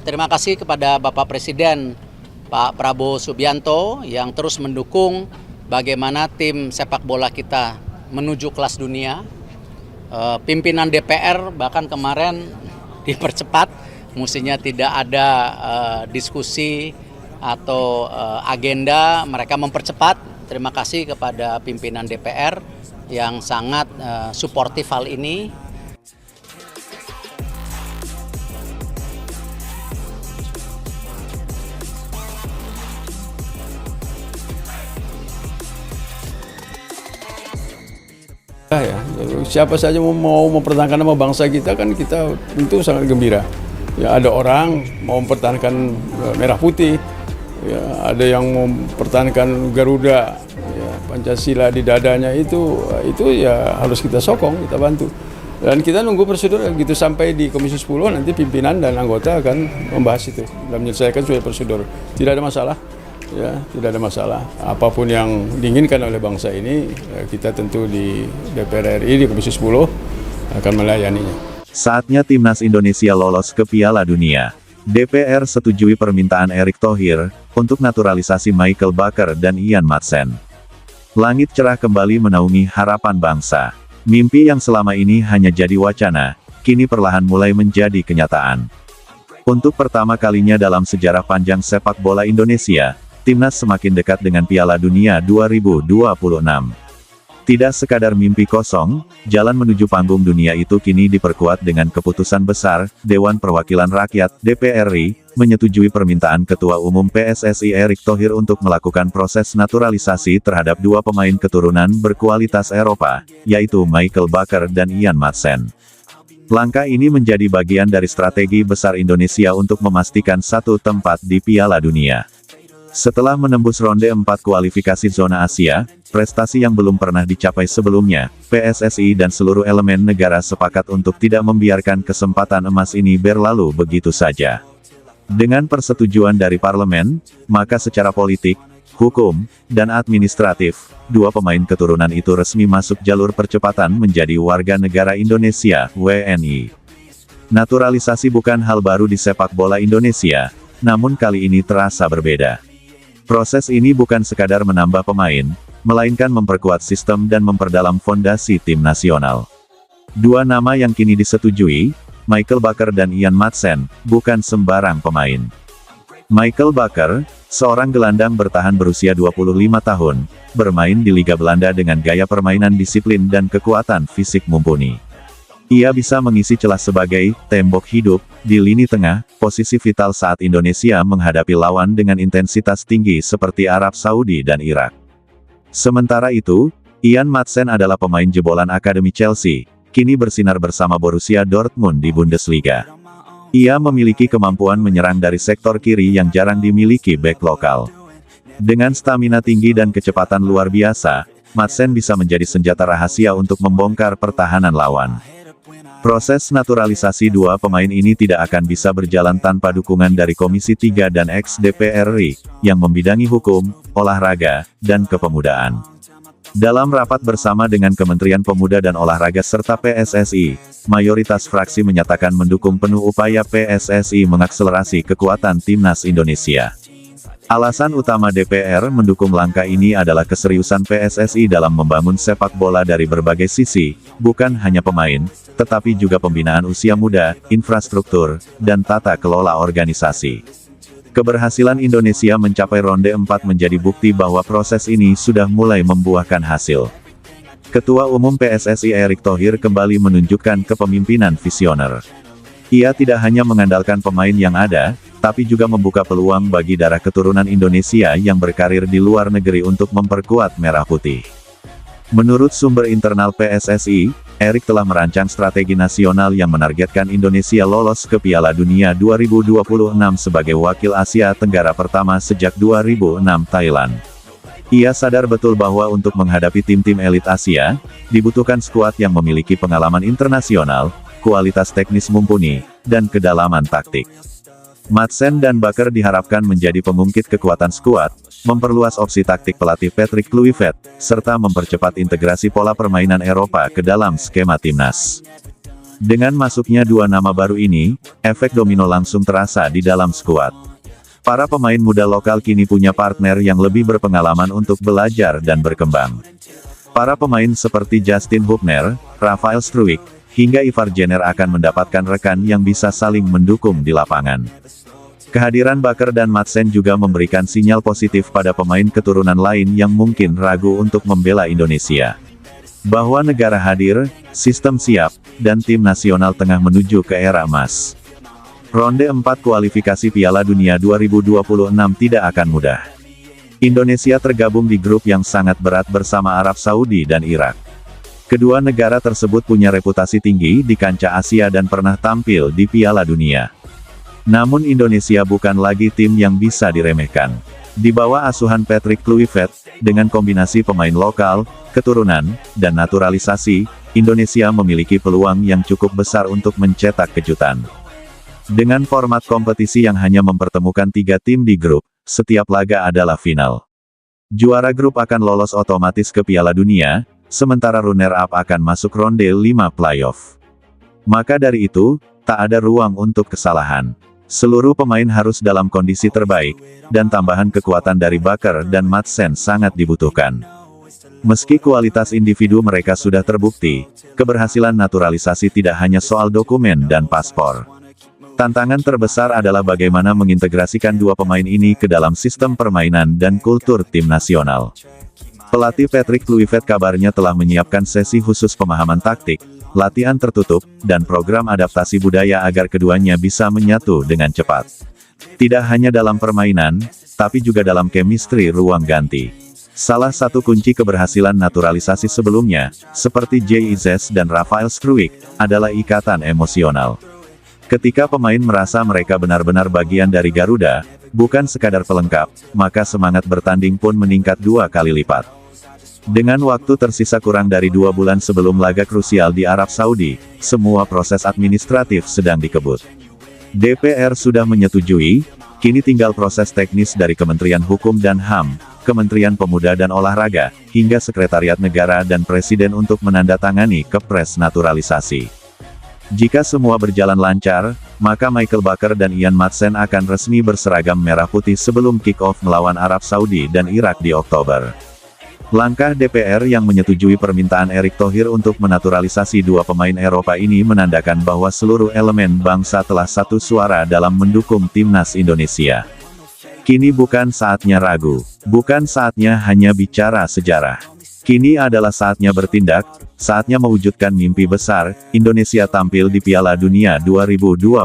terima kasih kepada Bapak Presiden Pak Prabowo Subianto yang terus mendukung bagaimana tim sepak bola kita menuju kelas dunia. Pimpinan DPR bahkan kemarin dipercepat, mestinya tidak ada diskusi atau agenda, mereka mempercepat. Terima kasih kepada pimpinan DPR yang sangat suportif hal ini. Ya, siapa saja mau mempertahankan nama bangsa kita kan kita tentu sangat gembira. Ya, ada orang mau mempertahankan merah putih, ya, ada yang mau mempertahankan Garuda, ya, Pancasila di dadanya itu ya harus kita sokong, kita bantu. Dan kita nunggu prosedur gitu sampai di Komisi 10 nanti pimpinan dan anggota akan membahas itu dan menyelesaikan sesuai prosedur. Tidak ada masalah. Ya, tidak ada masalah. Apapun yang diinginkan oleh bangsa ini, kita tentu di DPR RI, di Komisi 10 akan melayaninya. Saatnya Timnas Indonesia lolos ke Piala Dunia. DPR setujui permintaan Erick Thohir untuk naturalisasi Michael Baker dan Ian Madsen. Langit cerah kembali menaungi harapan bangsa. Mimpi yang selama ini hanya jadi wacana, kini perlahan mulai menjadi kenyataan. Untuk pertama kalinya dalam sejarah panjang sepak bola Indonesia, Timnas semakin dekat dengan Piala Dunia 2026. Tidak sekadar mimpi kosong, jalan menuju panggung dunia itu kini diperkuat dengan keputusan besar. Dewan Perwakilan Rakyat (DPR RI) menyetujui permintaan Ketua Umum PSSI Erick Thohir untuk melakukan proses naturalisasi terhadap dua pemain keturunan berkualitas Eropa, yaitu Michael Baker dan Ian Madsen. Langkah ini menjadi bagian dari strategi besar Indonesia untuk memastikan satu tempat di Piala Dunia. Setelah menembus ronde 4 kualifikasi zona Asia, prestasi yang belum pernah dicapai sebelumnya, PSSI dan seluruh elemen negara sepakat untuk tidak membiarkan kesempatan emas ini berlalu begitu saja. Dengan persetujuan dari parlemen, maka secara politik, hukum, dan administratif, dua pemain keturunan itu resmi masuk jalur percepatan menjadi warga negara Indonesia, WNI. Naturalisasi bukan hal baru di sepak bola Indonesia, namun kali ini terasa berbeda. Proses ini bukan sekadar menambah pemain, melainkan memperkuat sistem dan memperdalam fondasi tim nasional. Dua nama yang kini disetujui, Michael Baker dan Ian Madsen, bukan sembarang pemain. Michael Baker, seorang gelandang bertahan berusia 25 tahun, bermain di Liga Belanda dengan gaya permainan disiplin dan kekuatan fisik mumpuni. Ia bisa mengisi celah sebagai tembok hidup di lini tengah, posisi vital saat Indonesia menghadapi lawan dengan intensitas tinggi seperti Arab Saudi dan Irak. Sementara itu, Ian Madsen adalah pemain jebolan Akademi Chelsea, kini bersinar bersama Borussia Dortmund di Bundesliga. Ia memiliki kemampuan menyerang dari sektor kiri yang jarang dimiliki bek lokal. Dengan stamina tinggi dan kecepatan luar biasa, Madsen bisa menjadi senjata rahasia untuk membongkar pertahanan lawan. Proses naturalisasi dua pemain ini tidak akan bisa berjalan tanpa dukungan dari Komisi 3 dan ex-DPR RI, yang membidangi hukum, olahraga, dan kepemudaan. Dalam rapat bersama dengan Kementerian Pemuda dan Olahraga serta PSSI, mayoritas fraksi menyatakan mendukung penuh upaya PSSI mengakselerasi kekuatan Timnas Indonesia. Alasan utama DPR mendukung langkah ini adalah keseriusan PSSI dalam membangun sepak bola dari berbagai sisi, bukan hanya pemain, tetapi juga pembinaan usia muda, infrastruktur, dan tata kelola organisasi. Keberhasilan Indonesia mencapai ronde 4 menjadi bukti bahwa proses ini sudah mulai membuahkan hasil. Ketua Umum PSSI Erick Thohir kembali menunjukkan kepemimpinan visioner. Ia tidak hanya mengandalkan pemain yang ada, tapi juga membuka peluang bagi darah keturunan Indonesia yang berkarir di luar negeri untuk memperkuat merah putih. Menurut sumber internal PSSI, Erick telah merancang strategi nasional yang menargetkan Indonesia lolos ke Piala Dunia 2026 sebagai wakil Asia Tenggara pertama sejak 2006 Thailand. Ia sadar betul bahwa untuk menghadapi tim-tim elit Asia, dibutuhkan skuad yang memiliki pengalaman internasional, kualitas teknis mumpuni, dan kedalaman taktik. Madsen dan Baker diharapkan menjadi pengungkit kekuatan skuad, memperluas opsi taktik pelatih Patrick Kluivert, serta mempercepat integrasi pola permainan Eropa ke dalam skema timnas. Dengan masuknya dua nama baru ini, efek domino langsung terasa di dalam skuad. Para pemain muda lokal kini punya partner yang lebih berpengalaman untuk belajar dan berkembang. Para pemain seperti Justin Hubner, Rafael Struijk, hingga Ivar Jenner akan mendapatkan rekan yang bisa saling mendukung di lapangan. Kehadiran Baker dan Madsen juga memberikan sinyal positif pada pemain keturunan lain yang mungkin ragu untuk membela Indonesia. Bahwa negara hadir, sistem siap, dan tim nasional tengah menuju ke era emas. Ronde 4 kualifikasi Piala Dunia 2026 tidak akan mudah. Indonesia tergabung di grup yang sangat berat bersama Arab Saudi dan Irak. Kedua negara tersebut punya reputasi tinggi di kancah Asia dan pernah tampil di Piala Dunia. Namun Indonesia bukan lagi tim yang bisa diremehkan. Di bawah asuhan Patrick Kluivert, dengan kombinasi pemain lokal, keturunan, dan naturalisasi, Indonesia memiliki peluang yang cukup besar untuk mencetak kejutan. Dengan format kompetisi yang hanya mempertemukan 3 tim di grup, setiap laga adalah final. Juara grup akan lolos otomatis ke Piala Dunia, sementara runner-up akan masuk ronde 5 playoff. Maka dari itu, tak ada ruang untuk kesalahan. Seluruh pemain harus dalam kondisi terbaik, dan tambahan kekuatan dari Baker dan Madsen sangat dibutuhkan. Meski kualitas individu mereka sudah terbukti, keberhasilan naturalisasi tidak hanya soal dokumen dan paspor. Tantangan terbesar adalah bagaimana mengintegrasikan dua pemain ini ke dalam sistem permainan dan kultur tim nasional. Pelatih Patrick Kluivert kabarnya telah menyiapkan sesi khusus pemahaman taktik, latihan tertutup, dan program adaptasi budaya agar keduanya bisa menyatu dengan cepat. Tidak hanya dalam permainan, tapi juga dalam chemistry ruang ganti. Salah satu kunci keberhasilan naturalisasi sebelumnya, seperti JIZ dan Rafael Struijk, adalah ikatan emosional. Ketika pemain merasa mereka benar-benar bagian dari Garuda, bukan sekadar pelengkap, maka semangat bertanding pun meningkat 2 kali lipat. Dengan waktu tersisa kurang dari 2 bulan sebelum laga krusial di Arab Saudi, semua proses administratif sedang dikebut. DPR sudah menyetujui, kini tinggal proses teknis dari Kementerian Hukum dan HAM, Kementerian Pemuda dan Olahraga, hingga Sekretariat Negara dan Presiden untuk menandatangani Kepres naturalisasi. Jika semua berjalan lancar, maka Michael Baker dan Ian Madsen akan resmi berseragam merah putih sebelum kick-off melawan Arab Saudi dan Irak di Oktober. Langkah DPR yang menyetujui permintaan Erick Thohir untuk menaturalisasi dua pemain Eropa ini menandakan bahwa seluruh elemen bangsa telah satu suara dalam mendukung timnas Indonesia. Kini bukan saatnya ragu, bukan saatnya hanya bicara sejarah. Kini adalah saatnya bertindak, saatnya mewujudkan mimpi besar, Indonesia tampil di Piala Dunia 2026.